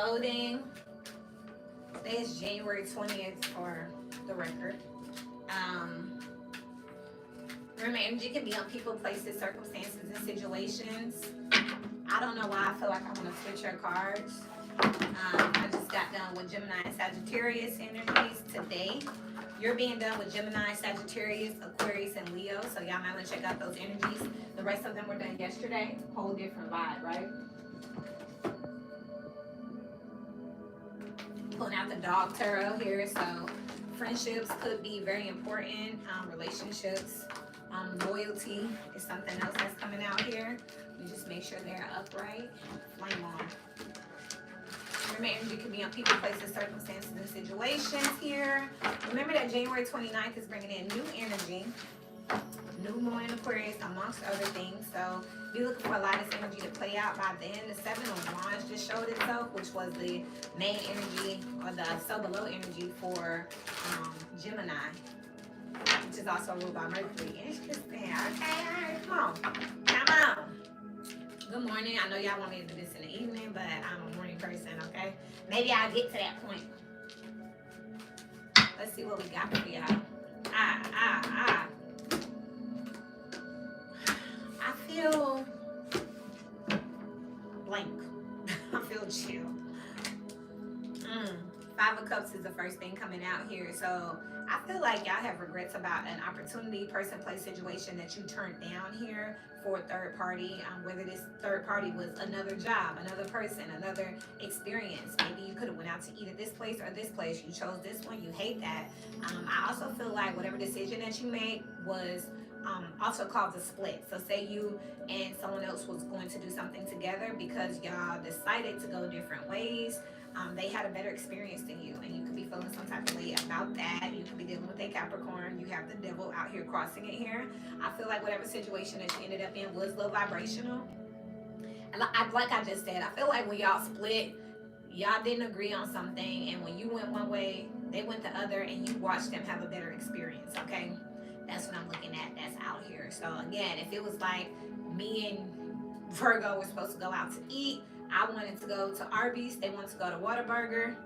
loading. Today is January 20th for the record. Remember, energy can be on people, places, circumstances, and situations. I don't know why I feel like I want to switch your cards. I just got done with Gemini and Sagittarius energies today. You're being done with Gemini, Sagittarius, Aquarius, and Leo. So y'all might want to check out those energies. The rest of them were done yesterday. Whole different vibe, right? Pulling out the dog tarot here. So friendships could be very important. Relationships, loyalty is something else that's coming out here. You just make sure they're upright. Flame on. Remember, energy can be on people, places, circumstances, and situations here. Remember that January 29th is bringing in new energy, new moon in Aquarius, amongst other things. So be looking for a lot of this energy to play out by then. The Seven of Wands just showed itself, which was the main energy or the sub-below energy for Gemini, which is also ruled by Mercury. Interesting. Okay, all right, come on. Come on. Good morning. I know y'all want me to do this in the evening, but I'm a morning person, okay? Maybe I'll get to that point. Let's see what we got for y'all. I feel blank. I feel chill. Five of Cups is the first thing coming out here. So I feel like y'all have regrets about an opportunity, person, place, situation that you turned down here for a third party. Whether this third party was another job, another person, another experience. Maybe you could have went out to eat at this place or this place. You chose this one. You hate that. I also feel like whatever decision that you made was also caused a split. So say you and someone else was going to do something together because y'all decided to go different ways. They had a better experience than you, and you could be feeling some type of way about that. You could be dealing with a Capricorn. You have the devil out here crossing it here. I feel like whatever situation that you ended up in was low vibrational. And like I just said, I feel like when y'all split, y'all didn't agree on something, and when you went one way, they went the other, and you watched them have a better experience, okay? That's what I'm looking at. That's out here. So again, if it was like me and Virgo were supposed to go out to eat, I wanted to go to Arby's. They wanted to go to Whataburger.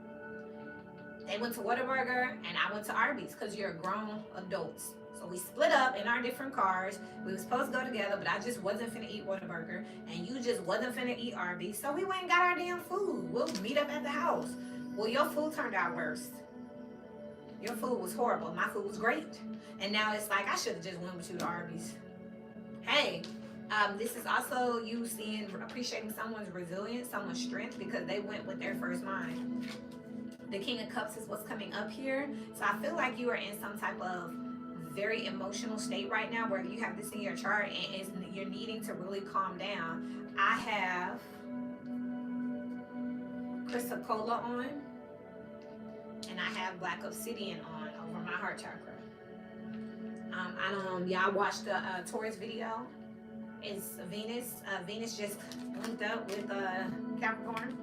They went to Whataburger, and I went to Arby's because you're grown adults. So we split up in our different cars. We were supposed to go together, but I just wasn't finna eat Whataburger, and you just wasn't finna eat Arby's. So we went and got our damn food. We'll meet up at the house. Well, your food turned out worse. Your food was horrible. My food was great. And now it's like, I should have just went with you to Arby's. Hey. This is also you appreciating someone's resilience, someone's strength, because they went with their first mind. The King of Cups is what's coming up here. So I feel like you are in some type of very emotional state right now where you have this in your chart and you're needing to really calm down. I have Crystal Cola on, and I have Black Obsidian on over my heart chakra. Y'all watched the Taurus video. It's Venus. Venus just linked up with Capricorn.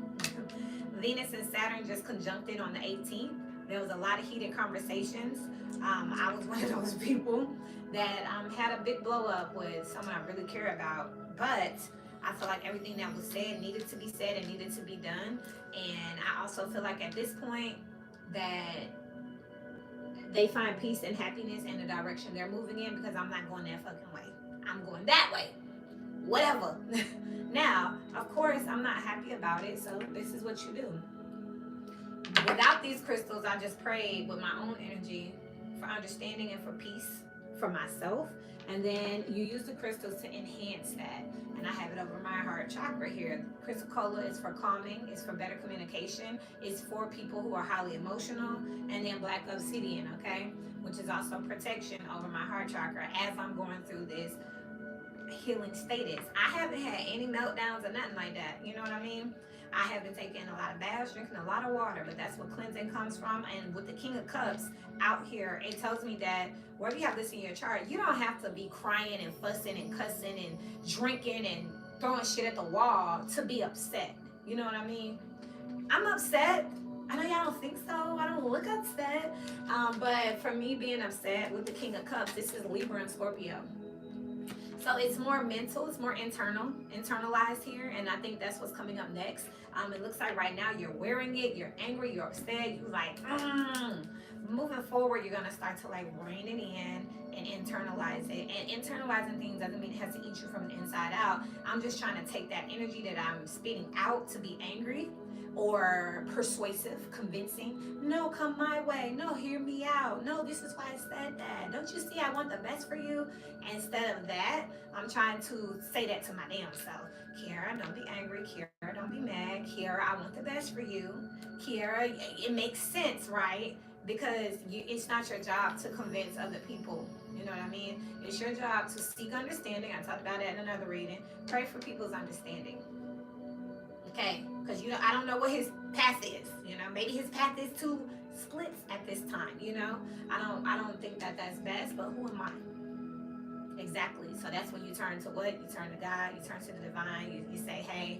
Venus and Saturn just conjuncted on the 18th. There was a lot of heated conversations. I was one of those people that had a big blow up with someone I really care about. But I feel like everything that was said needed to be said and needed to be done. And I also feel like at this point that they find peace and happiness in the direction they're moving in, because I'm not going that fucking way. I'm going that way. Whatever. Now, of course, I'm not happy about it, so this is what you do. Without these crystals, I just prayed with my own energy for understanding and for peace for myself. And then you use the crystals to enhance that. And I have it over my heart chakra here. Crystal Cola is for calming. It's for better communication. It's for people who are highly emotional. And then Black Obsidian, okay? Which is also protection over my heart chakra as I'm going through this healing status. I haven't had any meltdowns or nothing like that. You know what I mean? I have been taking a lot of baths, drinking a lot of water, but that's what cleansing comes from. And with the King of Cups out here, it tells me that wherever you have this in your chart, you don't have to be crying and fussing and cussing and drinking and throwing shit at the wall to be upset. You know what I mean? I'm upset. I know y'all don't think so. I don't look upset. But for me being upset with the King of Cups, this is Libra and Scorpio. So it's more mental, it's more internalized here, and I think that's what's coming up next. It looks like right now you're wearing it, you're angry, you're upset, you like, moving forward, you're gonna start to like rein it in and internalize it. And internalizing things doesn't mean it has to eat you from the inside out. I'm just trying to take that energy that I'm spitting out to be angry or persuasive, convincing. No, come my way. No, hear me out. No, this is why I said that. Don't you see I want the best for you? Instead of that, I'm trying to say that to my damn self. Kiara, don't be angry. Kiara, don't be mad. Kiara, I want the best for you. Kiara, it makes sense, right? Because it's not your job to convince other people. You know what I mean? It's your job to seek understanding. I talked about that in another reading. Pray for people's understanding. Okay, because I don't know what his path is. Maybe his path is to splits at this time. I don't think that that's best. But who am I? Exactly. So that's when you turn to what? You turn to God. You turn to the divine. You say, hey,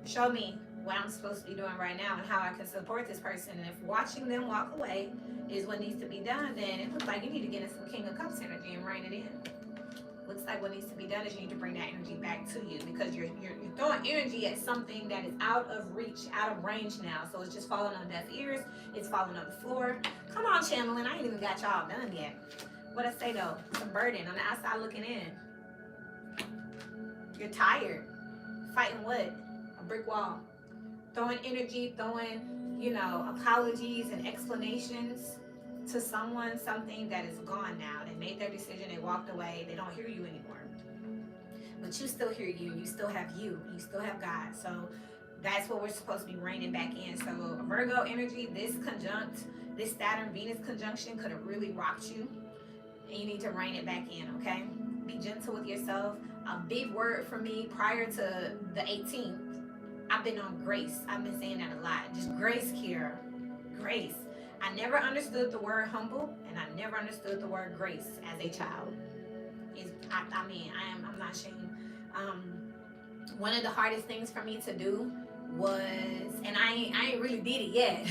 show me what I'm supposed to be doing right now and how I can support this person. And if watching them walk away is what needs to be done, then it looks like you need to get in some King of Cups energy and rein it in. Looks like what needs to be done is you need to bring that energy back to you, because you're throwing energy at something that is out of reach, out of range now. So it's just falling on deaf ears. It's falling on the floor. Come on, channeling. I ain't even got y'all done yet. What I say though, it's a burden on the outside looking in. You're tired. Fighting what? A brick wall. Throwing energy, throwing, apologies and explanations to someone, something that is gone now. They made their decision, they walked away, they don't hear you anymore. But you still hear you still have you still have God. So that's what we're supposed to be reining back in. So Virgo energy, this Saturn Venus conjunction could have really rocked you, and you need to rein it back in, okay? Be gentle with yourself. A big word for me prior to the 18th, I've been on grace. I've been saying that a lot. Just grace, Kiera. Grace. I never understood the word humble, and I never understood the word grace as a child. I'm not ashamed. One of the hardest things for me to do was, and I ain't really did it yet,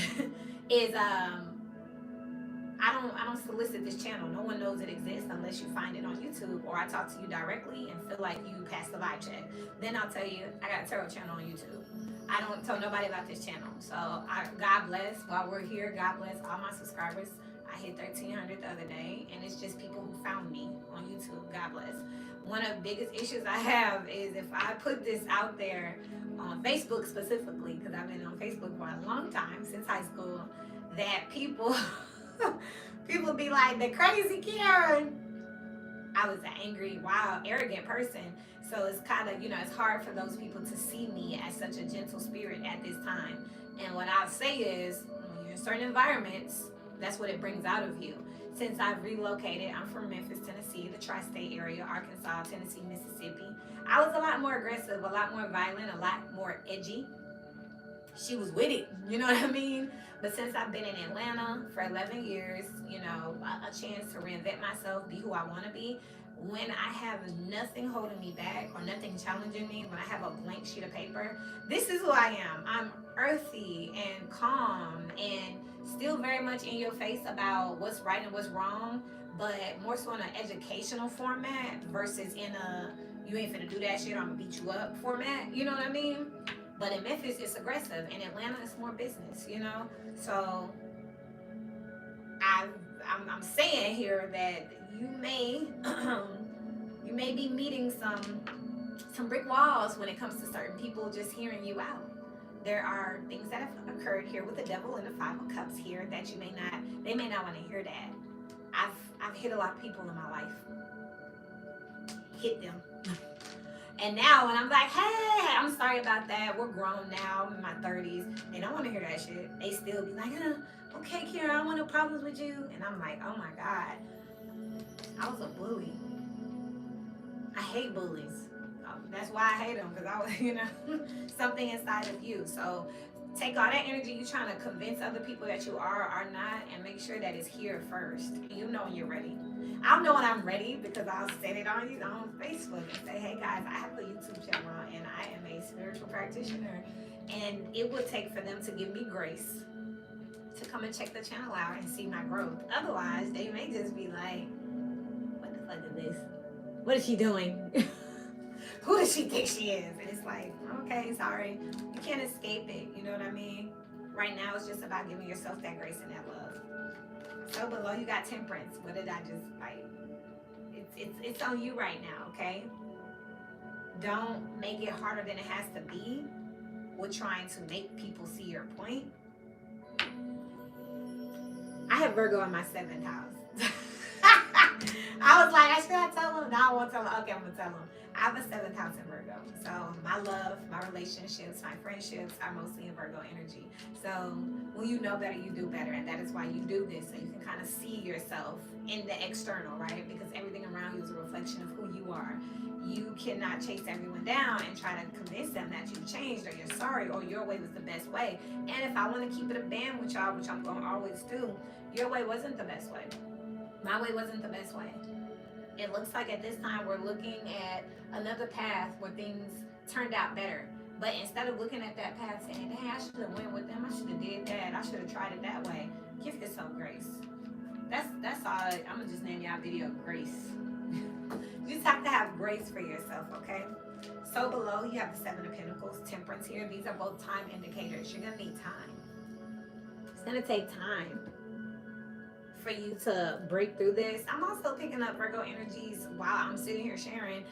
is I don't solicit this channel. No one knows it exists unless you find it on YouTube or I talk to you directly and feel like you passed the vibe check. Then I'll tell you I got a tarot channel on YouTube. I don't tell nobody about this channel. So God bless. While we're here, God bless all my subscribers. I hit 1,300 the other day, and it's just people who found me on YouTube. God bless. One of the biggest issues I have is if I put this out there on Facebook specifically, because I've been on Facebook for a long time, since high school, that people be like, the crazy Karen. I was an angry, wild, arrogant person. So it's kind of, it's hard for those people to see me as such a gentle spirit at this time. And what I'll say is, when you're in certain environments, that's what it brings out of you. Since I've relocated, I'm from Memphis, Tennessee, the tri-state area, Arkansas, Tennessee, Mississippi. I was a lot more aggressive, a lot more violent, a lot more edgy. She was with it, you know what I mean? But since I've been in Atlanta for 11 years, a chance to reinvent myself, be who I want to be. When I have nothing holding me back or nothing challenging me, when I have a blank sheet of paper, this is who I am. I'm earthy and calm and still very much in your face about what's right and what's wrong, but more so in an educational format versus in a you ain't finna do that shit, I'm gonna beat you up format. You know what I mean? But in Memphis, it's aggressive. In Atlanta, it's more business, So I'm saying here that you may be meeting some brick walls when it comes to certain people just hearing you out. There are things that have occurred here with the devil and the Five of Cups here that they may not want to hear that. I've hit a lot of people in my life. Hit them. And now when I'm like, hey, I'm sorry about that. We're grown now. I'm in my 30s. They don't want to hear that shit. They still be like, okay, Kira, I don't want no problems with you. And I'm like, oh my God. I was a bully. I hate bullies. That's why I hate them, because I was, something inside of you. So take all that energy you're trying to convince other people that you are or not, and make sure that it's here first. You know when you're ready. I'll know when I'm ready because I'll set it on Facebook and say, hey guys, I have a YouTube channel and I am a spiritual practitioner. And it would take for them to give me grace to come and check the channel out and see my growth. Otherwise, they may just be like, what the fuck is this? What is she doing? Who does she think she is? And it's like, okay, sorry. You can't escape it. You know what I mean? Right now, it's just about giving yourself that grace and that love. So below, you got temperance. What did I just like? It's on you right now, okay? Don't make it harder than it has to be with trying to make people see your point. I have Virgo in my 7th house. I was like, should I tell him? No, I won't tell him. Okay, I'm gonna tell him. I have a 7th house in Virgo. So my love, my relationships, my friendships are mostly in Virgo energy. So when you know better, you do better. And that is why you do this. So you can kind of see yourself in the external, right? Because everything around you is a reflection of who you are. You cannot chase everyone down and try to convince them that you've changed or you're sorry or your way was the best way. And if I want to keep it a band with y'all, which I'm going to always do, your way wasn't the best way. My way wasn't the best way. It looks like at this time we're looking at another path where things turned out better. But instead of looking at that path saying, hey, I should have went with them, I should have did that, I should have tried it that way, give yourself grace. That's all. I'm going to just name y'all video Grace. You just have to have grace for yourself, okay? So below, you have the 7 of Pentacles, Temperance here. These are both time indicators. You're going to need time. It's going to take time for you to break through this. I'm also picking up Virgo energies while I'm sitting here sharing.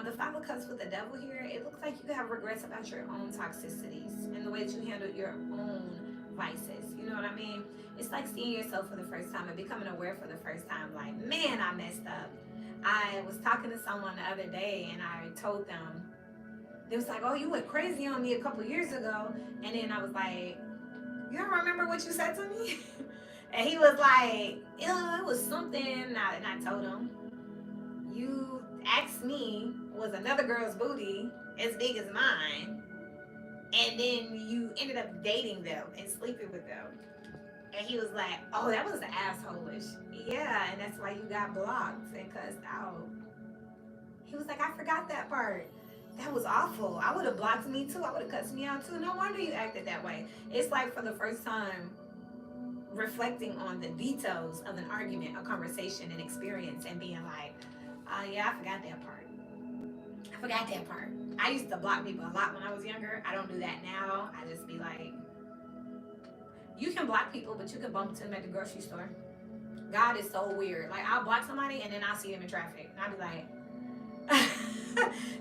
The 5 of Cups with the Devil here, it looks like you have regrets about your own toxicities and the way that you handled your own vices. You know what I mean? It's like seeing yourself for the first time and becoming aware for the first time. Like, man, I messed up. I was talking to someone the other day and I told them, they was like, oh, you went crazy on me a couple years ago. And then I was like, you don't remember what you said to me? And he was like, it was something. And I told him, you asked me, was another girl's booty as big as mine? And then you ended up dating them and sleeping with them. And he was like, oh, that was asshole-ish. Yeah, and that's why you got blocked and cussed out. He was like, I forgot that part. That was awful. I would have blocked me too. I would have cussed me out too. No wonder you acted that way. It's like for the first time, reflecting on the details of an argument, a conversation, an experience, and being like, yeah, I forgot that part. I forgot that part. I used to block people a lot when I was younger. I don't do that now. I just be like, you can block people, but you can bump into them at the grocery store. God is so weird. Like, I'll block somebody and then I'll see them in traffic. And I'll be like,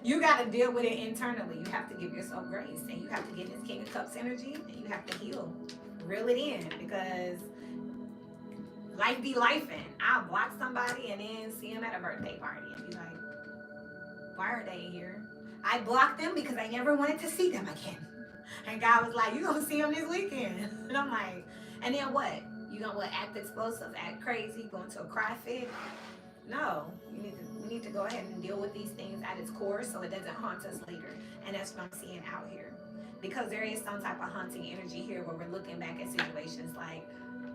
you got to deal with it internally. You have to give yourself grace. And you have to get this King of Cups energy. And you have to heal. Reel it in. Because life be lifing. I'll block somebody and then see them at a birthday party. And be like, why are they here? I blocked them because I never wanted to see them again. And God was like, you going to see them this weekend. And I'm like, and then what? You going to act explosive, act crazy, go into a cry fit? No. We need to go ahead and deal with these things at its core so it doesn't haunt us later. And that's what I'm seeing out here. Because there is some type of haunting energy here where we're looking back at situations like,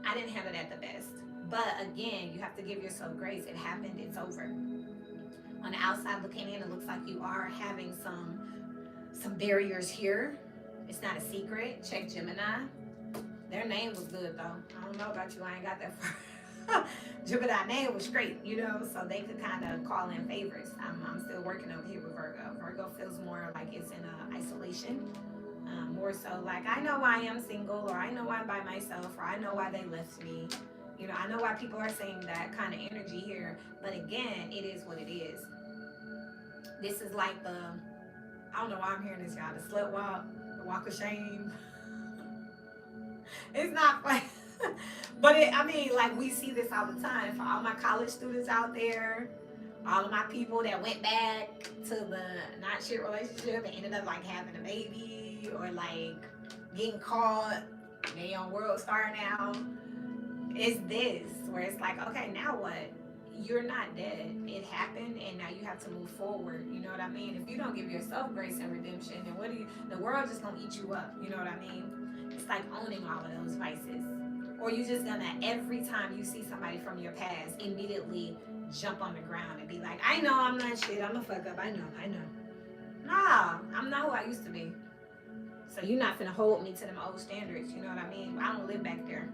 I didn't handle that the best. But again, you have to give yourself grace. It happened, it's over. On the outside looking in, it looks like you are having some barriers here. It's not a secret. Check Gemini. Their name was good though. I don't know about you. I ain't got that far. Gemini name was great, you know, so they could kind of call in favorites. I'm still working over here with Virgo. Virgo feels more like it's in isolation. More so like, I know why I'm single, or I know why I'm by myself, or I know why they left me. You know, I know why people are saying that kind of energy here. But again, it is what it is. This is like I don't know why I'm hearing this, y'all. The slut walk, the walk of shame. It's not fun. But like we see this all the time. For all my college students out there, all of my people that went back to the not shit relationship and ended up like having a baby or like getting caught, they on World Star now. It's this where it's like, okay, now what? You're not dead. It happened, and now you have to move forward. You know what I mean? If you don't give yourself grace and redemption, then the world just gonna eat you up. You know what I mean? It's like owning all of those vices. Or you just gonna, every time you see somebody from your past, immediately jump on the ground and be like, I know I'm not shit. I'm a fuck up. I know. Nah, I'm not who I used to be. So you're not finna hold me to them old standards. You know what I mean? I don't live back there.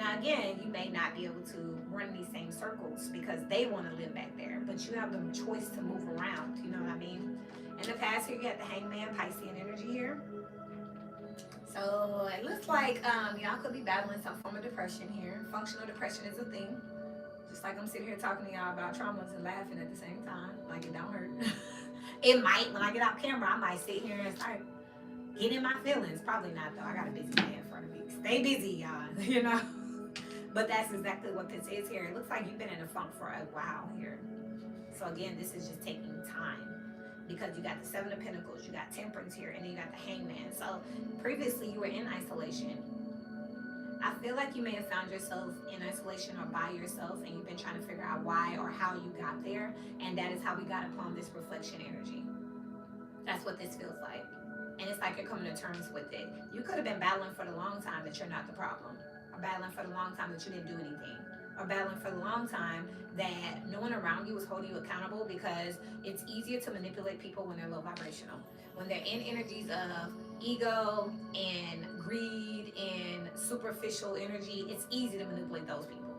Now, again, you may not be able to run these same circles because they want to live back there, but you have the choice to move around. You know what I mean? In the past, here you got the Hangman, Piscean energy here. So it looks like y'all could be battling some form of depression here. Functional depression is a thing. Just like I'm sitting here talking to y'all about traumas and laughing at the same time, like it don't hurt. It might, when I get off camera, I might sit here and start getting my feelings. Probably not though. I got a busy day in front of me. Stay busy, y'all. You know. But that's exactly what this is here. It looks like you've been in a funk for a while here. So again, this is just taking time because you got the Seven of Pentacles, you got Temperance here, and then you got the Hangman. So previously you were in isolation. I feel like you may have found yourself in isolation or by yourself, and you've been trying to figure out why or how you got there, and that is how we got upon this reflection energy. That's what this feels like. And it's like you're coming to terms with it. You could have been battling for the long time that you're not the problem, or battling for the long time that you didn't do anything, or battling for the long time that no one around you was holding you accountable, because it's easier to manipulate people when they're low vibrational. When they're in energies of ego and greed and superficial energy, it's easy to manipulate those people.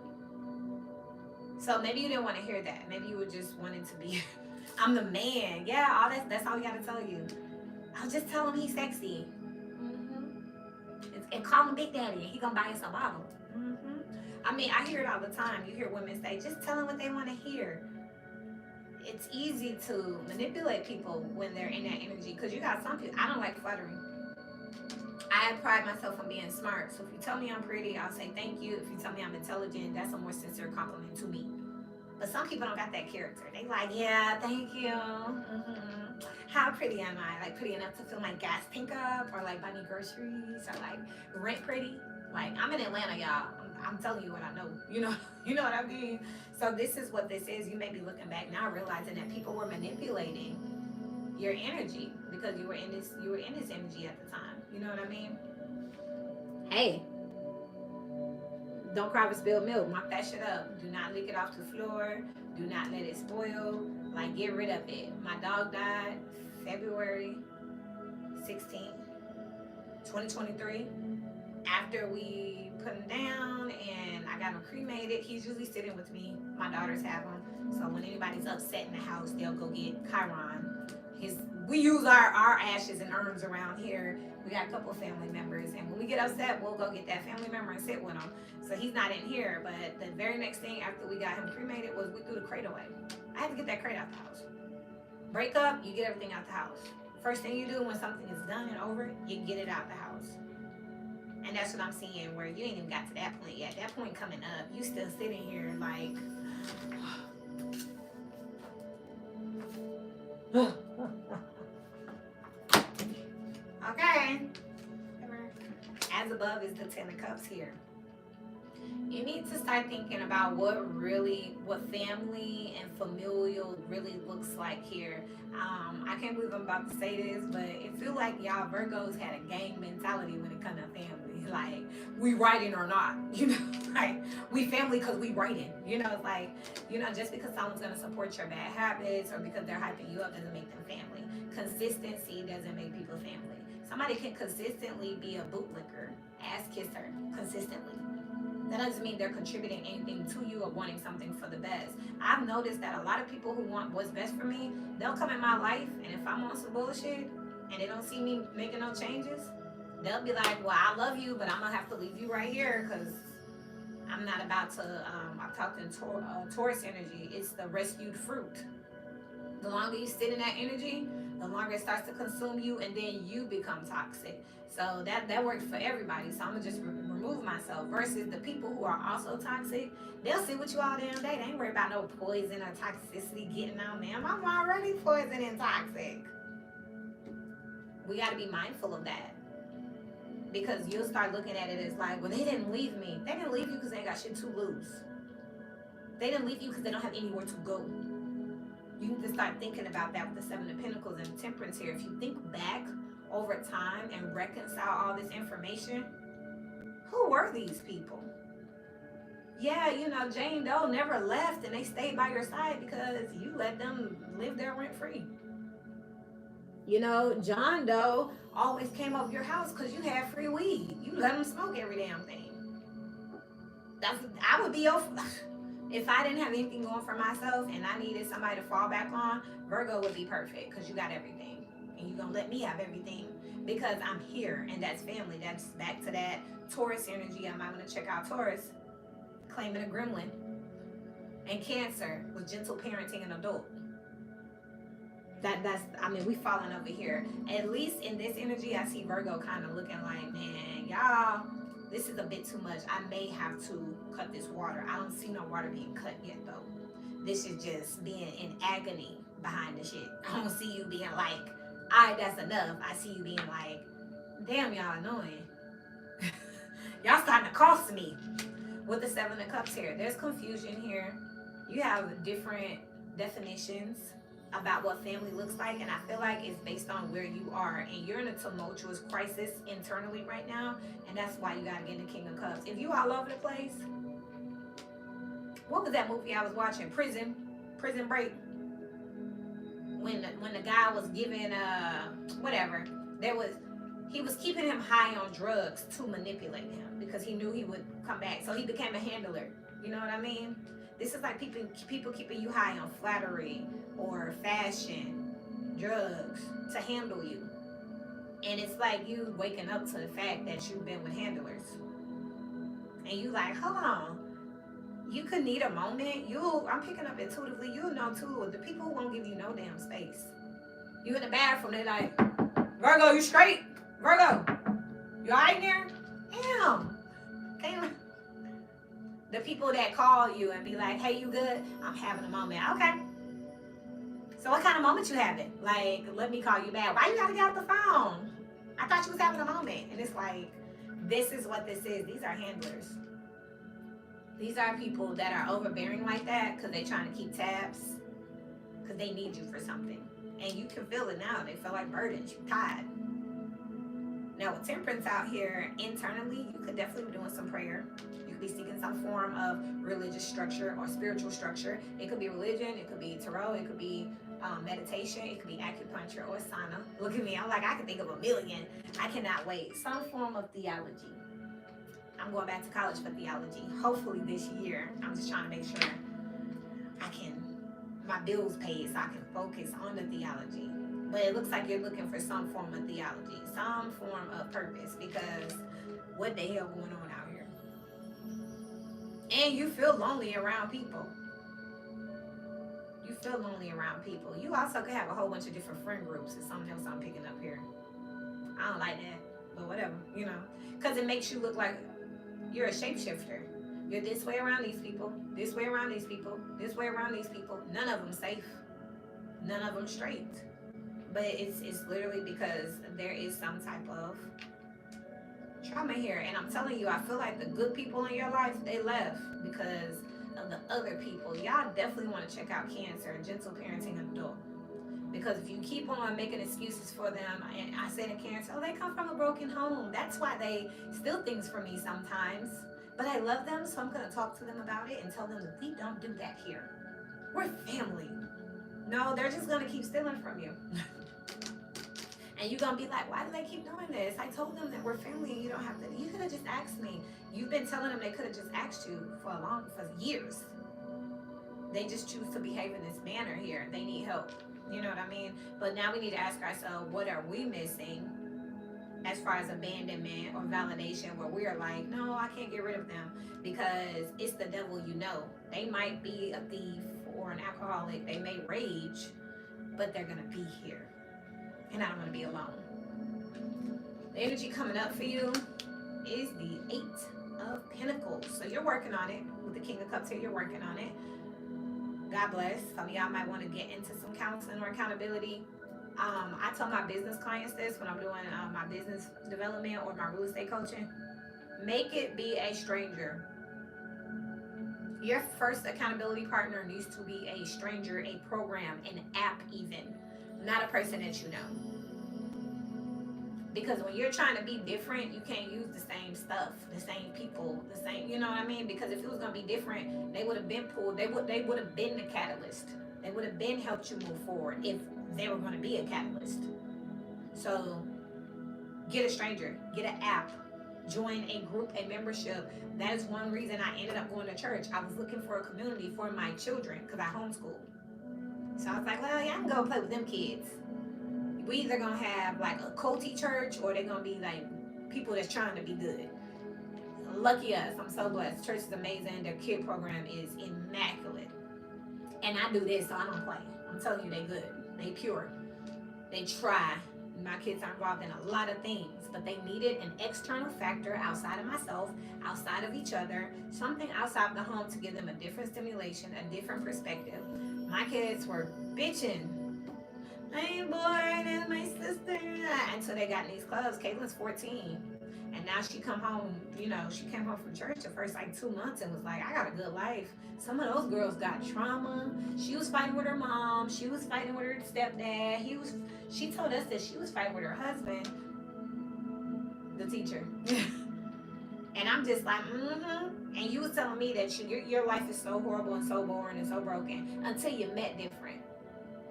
So maybe you didn't want to hear that. Maybe you were just wanting to be, I'm the man. Yeah, all that's all we got to tell you. I'll just tell him he's sexy. And call him Big Daddy, and he gonna buy us a bottle. I mean, I hear it all the time. You hear women say, just tell them what they want to hear. It's easy to manipulate people when they're in that energy, because you got some people, I don't like flattering. I pride myself on being smart. So if you tell me I'm pretty, I'll say thank you. If you tell me I'm intelligent, that's a more sincere compliment to me. But some people don't got that character. They like, yeah, thank you. How pretty am I? Like pretty enough to fill my gas tank up, or like buy me groceries, or like rent pretty. Like I'm in Atlanta, y'all. I'm telling you what I know. You know what I mean? So this is what this is. You may be looking back now realizing that people were manipulating your energy because you were in this energy at the time. You know what I mean? Hey, don't cry for spilled milk. Mop that shit up. Do not leak it off the floor. Do not let it spoil. Like, get rid of it. My dog died February 16th, 2023. After we put him down and I got him cremated, he's usually sitting with me. My daughters have him. So when anybody's upset in the house, they'll go get Chiron. We use our ashes and urns around here. We got a couple of family members, and when we get upset, we'll go get that family member and sit with him. So he's not in here, but the very next thing after we got him cremated was we threw the crate away. I had to get that crate out the house. Break up, you get everything out the house. First thing you do when something is done and over, you get it out the house. And that's what I'm seeing, where you ain't even got to that point yet. That point coming up, you still sitting here like, okay. As above is the Ten of Cups here. You need to start thinking about what family and familial really looks like here. I can't believe I'm about to say this, but it feels like y'all Virgos had a gang mentality when it comes to family. Like, we writing or not, like we family because we writing. It's like, just because someone's gonna support your bad habits or because they're hyping you up doesn't make them family. Consistency doesn't make people family. Somebody can consistently be a bootlicker, ass kisser, consistently. That doesn't mean they're contributing anything to you or wanting something for the best. I've noticed that a lot of people who want what's best for me, they'll come in my life, and if I'm on some bullshit and they don't see me making no changes, they'll be like, well, I love you, but I'm gonna have to leave you right here because I'm not about to, I talked in Taurus energy, it's the rescued fruit. The longer you sit in that energy, the longer it starts to consume you, and then you become toxic. So that works for everybody. So I'm gonna just remove myself. Versus the people who are also toxic, they'll sit with you all damn day. They ain't worried about no poison or toxicity getting on them. I'm already poison and toxic. We gotta be mindful of that. Because you'll start looking at it as like, well, they didn't leave me. They didn't leave you because they ain't got shit to lose. They didn't leave you because they don't have anywhere to go. You need to start thinking about that with the Seven of Pentacles and the Temperance here. If you think back over time and reconcile all this information, who were these people? Yeah, Jane Doe never left and they stayed by your side because you let them live there rent free. John Doe always came over your house because you had free weed. You let him smoke every damn thing. I would be if I didn't have anything going for myself and I needed somebody to fall back on. Virgo would be perfect because you got everything, and you're gonna let me have everything because I'm here, and that's family. That's back to that Taurus energy. I might want to check out Taurus, claiming a gremlin, and Cancer with gentle parenting and adult. That's I mean, we falling over here. At least in this energy, I see Virgo kind of looking like, man, y'all, this is a bit too much. I may have to cut this water. I don't see no water being cut yet though. This is just being in agony behind the shit. I don't see you being like, all right, that's enough. I see you being like, damn, y'all annoying. Y'all starting to cost me. With the Seven of Cups here, there's confusion here. You have different definitions about what family looks like, and I feel like it's based on where you are, and you're in a tumultuous crisis internally right now, and that's why you gotta get in the King of Cups. If you all over the place, what was that movie I was watching? Prison Break. When the guy was given whatever, he was keeping him high on drugs to manipulate him because he knew he would come back, so he became a handler. You know what I mean? This is like people keeping you high on flattery or fashion, drugs to handle you. And it's like you waking up to the fact that you've been with handlers. And you like, hold on. You could need a moment. I'm picking up intuitively, you'll know too, the people who won't give you no damn space. You in the bathroom, they like, Virgo, you straight? Virgo, you alright in there? Damn. Damn. The people that call you and be like, hey, you good? I'm having a moment. Okay. So what kind of moment you having? Like, let me call you back. Why you gotta get off the phone? I thought you was having a moment. And it's like, this is what this is. These are handlers. These are people that are overbearing like that because they're trying to keep tabs, because they need you for something. And you can feel it now. They feel like burdens. You're tired. Now with Temperance out here, internally, you could definitely be doing some prayer. You could be seeking some form of religious structure or spiritual structure. It could be religion. It could be tarot. It could be meditation. It could be acupuncture or sauna. Look at me. I'm like, I can think of a million. I cannot wait. Some form of theology. I'm going back to college for theology. Hopefully this year. I'm just trying to make sure my bills paid so I can focus on the theology. But it looks like you're looking for some form of theology, some form of purpose, because what the hell going on out here? And you feel lonely around people. You feel lonely around people. You also could have a whole bunch of different friend groups. It's something else I'm picking up here. I don't like that, but whatever, because it makes you look like you're a shapeshifter. You're this way around these people, this way around these people, this way around these people. None of them safe. None of them straight. But it's literally because there is some type of trauma here. And I'm telling you, I feel like the good people in your life, they left because of the other people. Y'all definitely want to check out Cancer, gentle parenting adult. Because if you keep on making excuses for them, and I say to Cancer, they come from a broken home. That's why they steal things from me sometimes. But I love them, so I'm going to talk to them about it and tell them that we don't do that here. We're family. No, they're just going to keep stealing from you. And you're going to be like, why do they keep doing this? I told them that we're family and you don't have to. You could have just asked me. You've been telling them they could have just asked you for years. They just choose to behave in this manner here. They need help. You know what I mean? But now we need to ask ourselves, what are we missing as far as abandonment or validation, where we are like, no, I can't get rid of them because it's the devil, They might be a thief or an alcoholic. They may rage, but they're going to be here. And I don't want to be alone. The energy coming up for you is the 8 of Pentacles. So you're working on it. With the King of Cups here, you're working on it. God bless. Some of y'all might want to get into some counseling or accountability. I tell my business clients this when I'm doing my business development or my real estate coaching. Make it be a stranger. Your first accountability partner needs to be a stranger, a program, an app even. Not a person that you know. Because when you're trying to be different, you can't use the same stuff, the same people, the same, you know what I mean? Because if it was going to be different, they would have been pulled. They would have been the catalyst. They would have been helped you move forward if they were going to be a catalyst. So get a stranger, get an app, join a group, a membership. That is one reason I ended up going to church. I was looking for a community for my children because I homeschool. So I was like, well, yeah, I can go play with them kids. We either gonna have like a culty church or they're gonna be like people that's trying to be good. Lucky us, I'm so blessed. Church is amazing. Their kid program is immaculate. And I do this, so I don't play. I'm telling you, they good. They pure. They try. My kids are involved in a lot of things, but they needed an external factor outside of myself, outside of each other, something outside of the home to give them a different stimulation, a different perspective. My kids were bitching. I ain't bored as my sister. Until they got in these clubs. Caitlin's 14. And now she come home, she came home from church the first like 2 months and was like, I got a good life. Some of those girls got trauma. She was fighting with her mom. She was fighting with her stepdad. She told us that she was fighting with her husband, the teacher. And I'm just like, And you was telling me that your life is so horrible and so boring and so broken until you met different.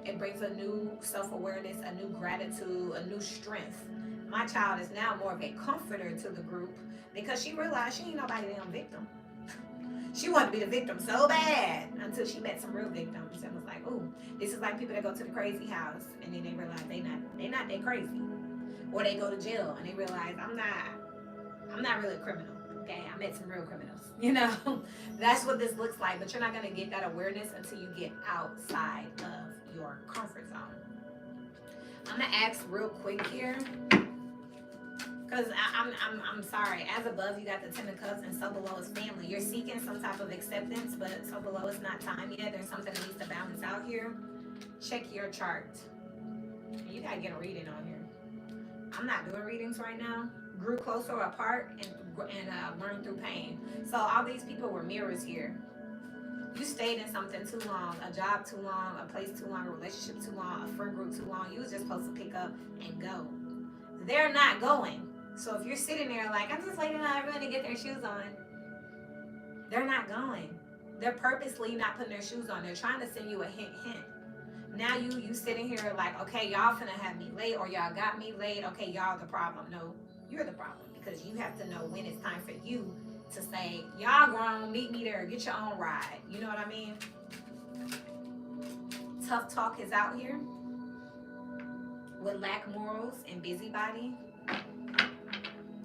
It brings a new self-awareness, a new gratitude, a new strength. My child is now more of a comforter to the group because she realized she ain't nobody damn victim. She wanted to be the victim so bad until she met some real victims and was like, ooh, this is like people that go to the crazy house and then they realize they not that crazy. Or they go to jail and they realize I'm not really a criminal. Okay, I met some real criminals. That's what this looks like, but you're not gonna get that awareness until you get outside of your comfort zone. I'm gonna ask real quick here. Because I'm sorry. As above, you got the Ten of Cups, and so below is family. You're seeking some type of acceptance, but so below it's not time yet. There's something that needs to balance out here. Check your chart. You got to get a reading on here. I'm not doing readings right now. Grew closer apart and learned through pain. So all these people were mirrors here. You stayed in something too long, a job too long, a place too long, a relationship too long, a friend group too long. You was just supposed to pick up and go. They're not going. So if you're sitting there like, I'm just waiting on everyone to get their shoes on, they're not going. They're purposely not putting their shoes on. They're trying to send you a hint. Now you sitting here like, okay, y'all finna have me late or y'all got me late. Okay, y'all the problem. No, you're the problem because you have to know when it's time for you to say, y'all grown, meet me there, get your own ride. You know what I mean? Tough talk is out here with lack morals and busybody.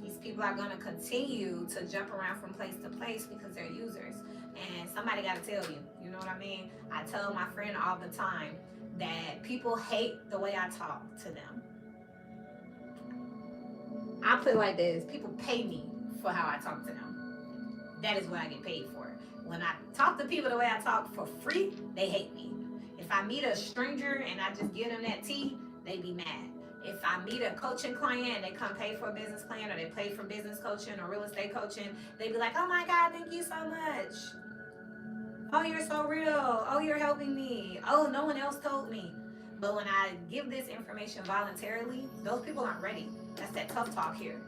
These people are going to continue to jump around from place to place because they're users. And somebody got to tell you, you know what I mean? I tell my friend all the time that people hate the way I talk to them. I put it like this, people pay me for how I talk to them. That is what I get paid for. When I talk to people the way I talk for free, they hate me. If I meet a stranger and I just give them that tea, they be mad. If I meet a coaching client and they come pay for a business plan or they pay for business coaching or real estate coaching, they be like, oh my God, thank you so much. Oh, you're so real. Oh, you're helping me. Oh, no one else told me. But when I give this information voluntarily, those people aren't ready. That's that tough talk here.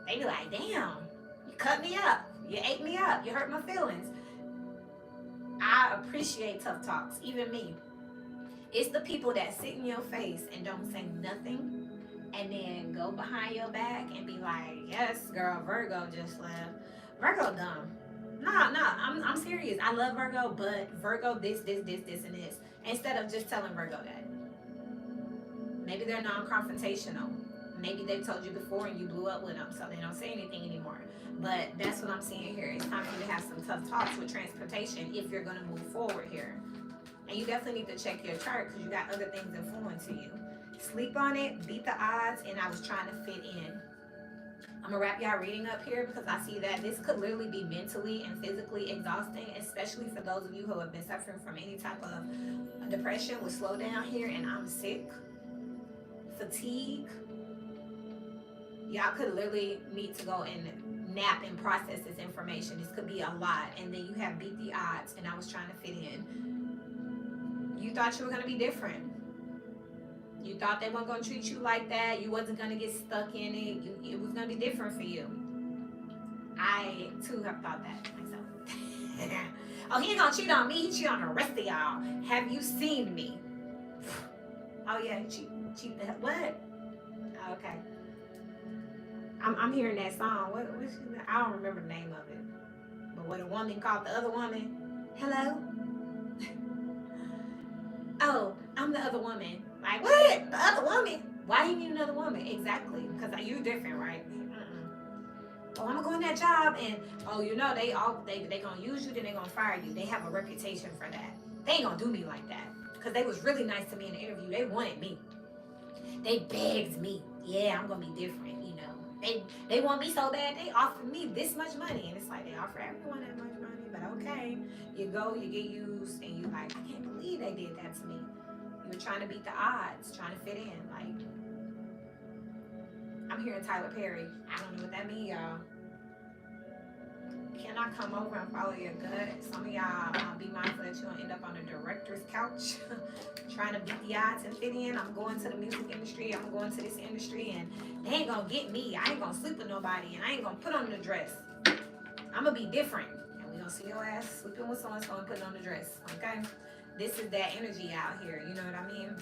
They be like, damn, you cut me up. You ate me up. You hurt my feelings. I appreciate tough talks, even me. It's the people that sit in your face and don't say nothing and then go behind your back and be like, yes, girl, Virgo just left. Virgo dumb. No, I'm serious. I love Virgo, but Virgo this, and this. Instead of just telling Virgo that. Maybe they're non-confrontational. Maybe they've told you before and you blew up with them, so they don't say anything anymore. But that's what I'm seeing here. It's time for you to have some tough talks with transportation if you're going to move forward here. And you definitely need to check your chart because you got other things influencing you. Sleep on it, beat the odds, and I was trying to fit in. I'm going to wrap y'all reading up here because I see that this could literally be mentally and physically exhausting, especially for those of you who have been suffering from any type of depression with slowdown here, and I'm sick, fatigue. Y'all could literally need to go and nap and process this information. This could be a lot. And then you have beat the odds, and I was trying to fit in. You thought you were going to be different. You thought they weren't going to treat you like that. You wasn't going to get stuck in it. It was going to be different for you. I, too, have thought that myself. Oh, he ain't going to cheat on me. He cheat on the rest of y'all. Have you seen me? Oh, yeah, cheat the hell. What? Okay. I'm hearing that song. I don't remember the name of it. But when a woman called the other woman, hello? Oh, I'm the other woman. Like, what? The other woman? Why do you need another woman? Exactly. Because you different, right? Oh, I'm gonna go in that job and oh, you know, they gonna use you, then they gonna fire you. They have a reputation for that. They ain't gonna do me like that. Because they was really nice to me in the interview. They wanted me. They begged me. Yeah, I'm gonna be different, you know. They want me so bad they offered me this much money. And it's like they offer everyone that much money, but okay. You go, you get used, and you like, I can't believe they did that to me. You were trying to beat the odds, trying to fit in. Like, I'm hearing Tyler Perry. I don't know what that means, y'all. Can I come over and follow your gut? Some of y'all be mindful that you don't end up on a director's couch trying to beat the odds and fit in. I'm going to the music industry. I'm going to this industry, and they ain't gonna get me. I ain't gonna sleep with nobody, and I ain't gonna put on the dress. I'm gonna be different, and we gonna see your ass sleeping with so-and-so and putting on the dress. Okay, this is that energy out here. You know what I mean?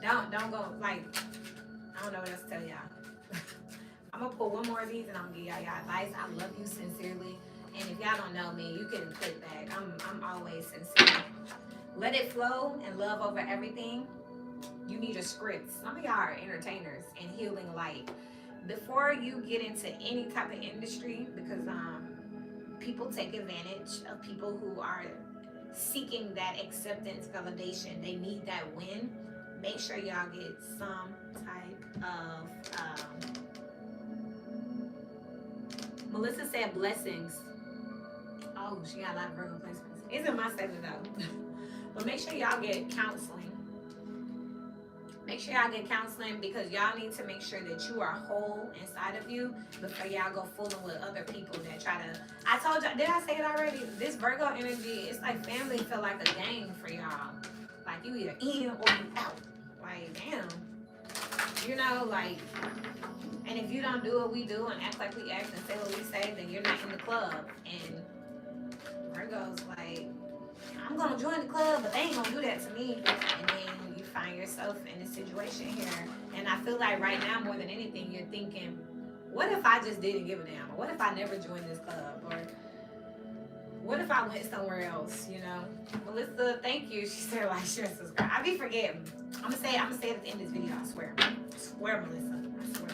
Don't go like, I don't know what else to tell y'all. I'm gonna pull one more of these and I'm gonna give y'all advice. I love you sincerely. And if y'all don't know me, you can click back. I'm always sincere. Let it flow and love over everything. You need a script. Some of y'all are entertainers and healing light. Before you get into any type of industry, because people take advantage of people who are seeking that acceptance, validation. They need that win. Make sure y'all get some type of Melissa said blessings. Oh, she got a lot of Virgo placements. It's in my segment though. But make sure y'all get counseling. Make sure y'all get counseling because y'all need to make sure that you are whole inside of you before y'all go fooling with other people that try to. I told y'all, did I say it already? This Virgo energy, it's like family feel like a game for y'all. Like you either in or you out. Like, damn. You know, like, and if you don't do what we do and act like we act and say what we say, then you're not in the club. And Virgo's like, I'm gonna join the club, but they ain't gonna do that to me. And then you find yourself in a situation here. And I feel like right now, more than anything, you're thinking, what if I just didn't give a damn? Or what if I never joined this club? Or what if I went somewhere else, you know? Melissa, thank you. She said like, share, subscribe. I be forgetting. I'm gonna say it at the end of this video, I swear. I swear, Melissa. I swear.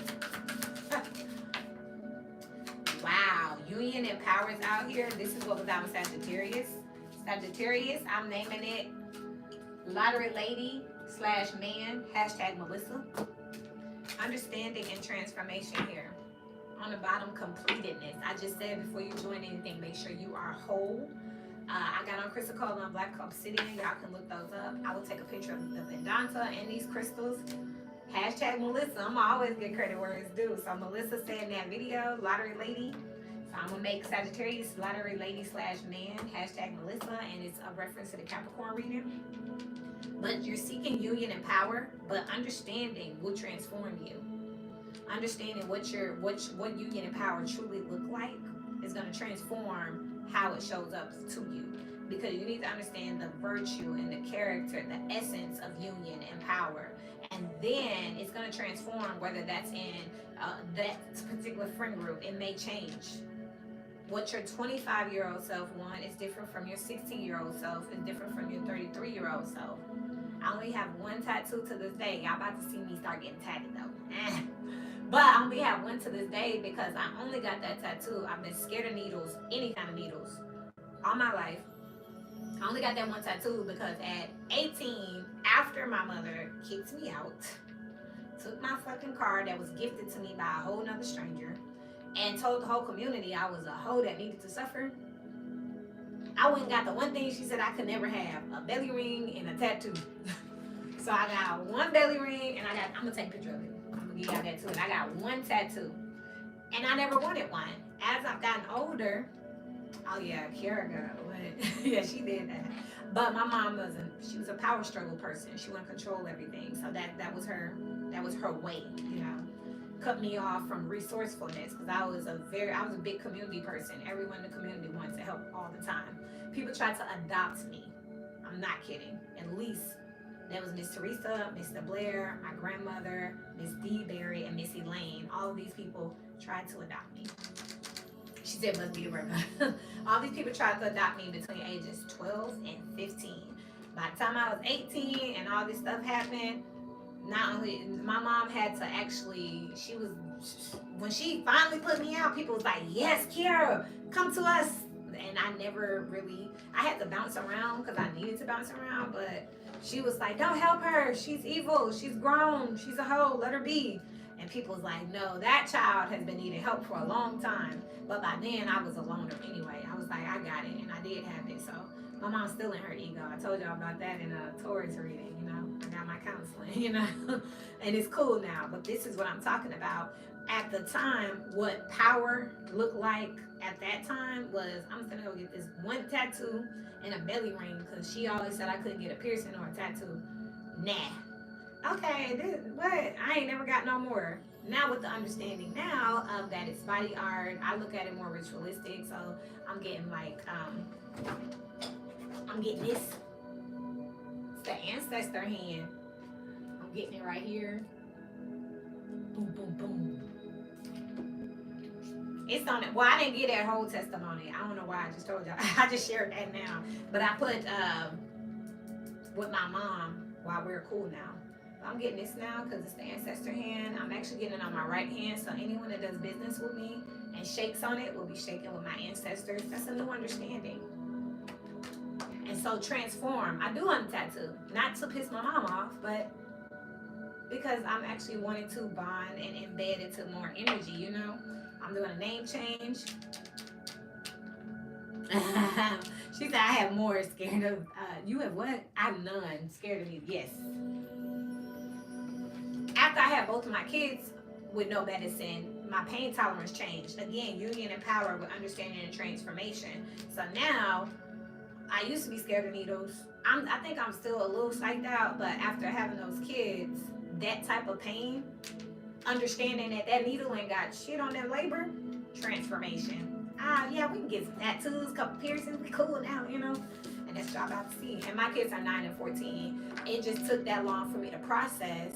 Wow, union and powers out here. This is what was out with Sagittarius. Sagittarius, I'm naming it Lottery Lady / man, # Melissa. Understanding and transformation here. On the bottom, completedness. I just said before you join anything, make sure you are whole. I got on Crystal Cole on Black Obsidian. Y'all can look those up. I will take a picture of the Vedanta and these crystals. # Melissa. I'm always get credit where it's due. So Melissa said in that video, Lottery Lady. So I'm gonna make Sagittarius Lottery Lady / man, # Melissa, and it's a reference to the Capricorn reading. But you're seeking union and power, but understanding will transform you. Understanding what union and power truly look like is gonna transform how it shows up to you. Because you need to understand the virtue and the character, the essence of union and power. And then it's going to transform whether that's in that particular friend group. It may change. What your 25-year-old self wants is different from your 16-year-old self. Is different from your 33-year-old self. I only have one tattoo to this day. Y'all about to see me start getting tatted though. But I only have one to this day because I only got that tattoo. I've been scared of needles, any kind of needles, all my life. I only got that one tattoo because at 18, after my mother kicked me out, took my fucking car that was gifted to me by a whole nother stranger, and told the whole community I was a hoe that needed to suffer, I went and got the one thing she said I could never have, a belly ring and a tattoo. So I got one belly ring and I'm gonna take a picture of it. I'm gonna give y'all that too. And I got one tattoo. And I never wanted one. As I've gotten older, oh yeah, Kiara got one. Yeah, she did that. But my mom she was a power struggle person. She wanted to control everything. So that was her way, you know. Cut me off from resourcefulness because I was a big community person. Everyone in the community wanted to help all the time. People tried to adopt me. I'm not kidding. At least That was Miss Teresa, Mr. Blair, my grandmother, Miss D. Berry, and Miss Elaine. All of these people tried to adopt me. She said, must be a Virgo. All these people tried to adopt me between ages 12 and 15. By the time I was 18 and all this stuff happened, not only my mom had to actually, she was, when she finally put me out, people was like, yes, Kiara, come to us. And I never really, I had to bounce around because I needed to bounce around, but she was like, don't help her, she's evil, she's grown, she's a hoe, let her be. And people was like, no, that child has been needing help for a long time. But by then I was a loner anyway. I was like, I got it, and I did have it. So my mom's still in her ego. I told y'all about that in a Taurus reading, you know. I got my counseling, you know. And it's cool now. But this is what I'm talking about. At the time, what power looked like at that time was, I'm just gonna go get this one tattoo and a belly ring because she always said I couldn't get a piercing or a tattoo. Nah. Okay, what? I ain't never got no more. Now with the understanding now of that it's body art, I look at it more ritualistic. So I'm getting like I'm getting this. It's the ancestor hand. I'm getting it right here. Boom, boom, boom. It's on it. Well, I didn't get that whole testimony. I don't know why I just told y'all. I just shared that now. But I put with my mom while we're cool now. I'm getting this now because it's the ancestor hand. I'm actually getting it on my right hand. So anyone that does business with me and shakes on it will be shaking with my ancestors. That's a new understanding. And so transform. I do want a tattoo. Not to piss my mom off, but because I'm actually wanting to bond and embed into more energy, you know? I'm doing a name change. She said I have more scared of you have what? I'm none. Scared of me. Yes. After I had both of my kids with no medicine, my pain tolerance changed. Again, union and power with understanding and transformation. So now I used to be scared of needles. I think I'm still a little psyched out, but after having those kids, that type of pain, understanding that needle ain't got shit on that labor, transformation. Yeah, we can get some tattoos, couple piercings, we cool now, you know. And that's what I'm about to see. And my kids are 9 and 14. It just took that long for me to process.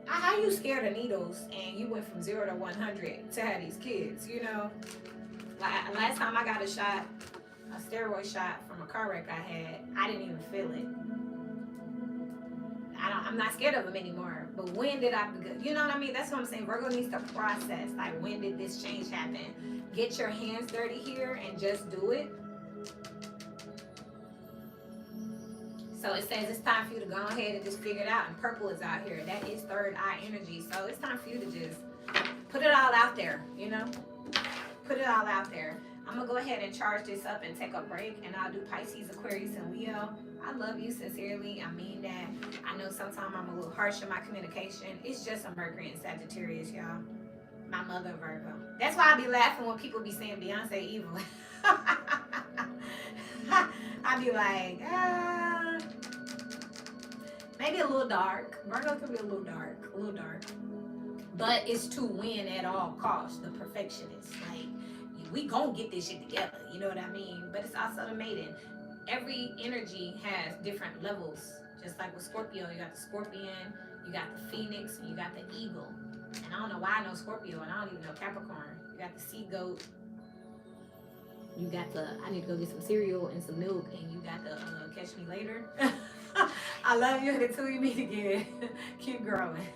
How you scared of needles and you went from 0 to 100 to have these kids, you know? Like last time I got a shot, a steroid shot from a car wreck I had, I didn't even feel it. I'm not scared of them anymore. But when did I, you know what I mean? That's what I'm saying. Virgo needs to process. Like, when did this change happen? Get your hands dirty here and just do it. So it says it's time for you to go ahead and just figure it out. And purple is out here. That is third eye energy. So it's time for you to just put it all out there, you know? Put it all out there. I'm going to go ahead and charge this up and take a break. And I'll do Pisces, Aquarius, and Leo. I love you sincerely. I mean that. I know sometimes I'm a little harsh in my communication. It's just a Mercury and Sagittarius, y'all. My mother, Virgo. That's why I be laughing when people be saying Beyonce evil. I be like, maybe a little dark. Virgo could be a little dark. But it's to win at all costs. The perfectionist. Like, we gonna get this shit together. You know what I mean? But it's also the maiden. Every energy has different levels. Just like with Scorpio, you got the scorpion, you got the phoenix, and you got the eagle. And I don't know why I know Scorpio, and I don't even know Capricorn. You got the sea goat. You got the, I need to go get some cereal and some milk, and you got the catch me later. I love you until we meet again. Keep growing.